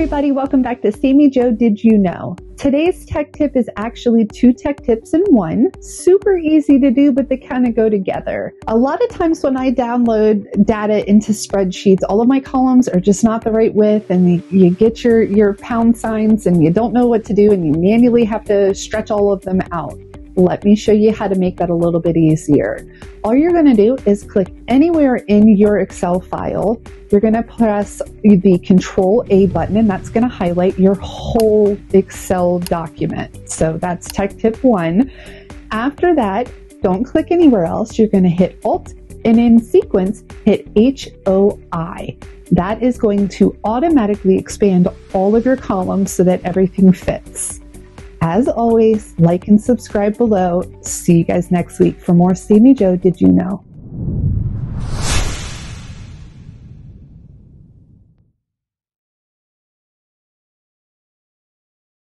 everybody, welcome back to Sammy Jo Did You Know? Today's tech tip is actually 2 tech tips in one. Super easy to do, but they kind of go together. A lot of times when I download data into spreadsheets, all of my columns are just not the right width, and you get your pound signs and you don't know what to do, and you manually have to stretch all of them out. Let me show you how to make that a little bit easier. All you're going to do is click anywhere in your Excel file. You're going to press the Control-A button, and that's going to highlight your whole Excel document. So that's tech tip 1. After that, don't click anywhere else. You're going to hit Alt, and in sequence, hit HOI. That is going to automatically expand all of your columns so that everything fits. As always, like and subscribe below. See you guys next week for more Sammy Jo Did You Know?